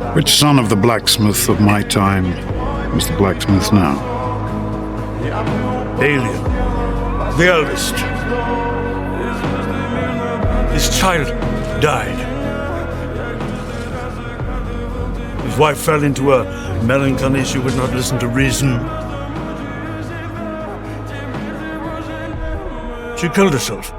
Which son of the blacksmith of my time is the blacksmith now? Balian, the eldest. His child died. His wife fell into a melancholy. She would not listen to reason. She killed herself.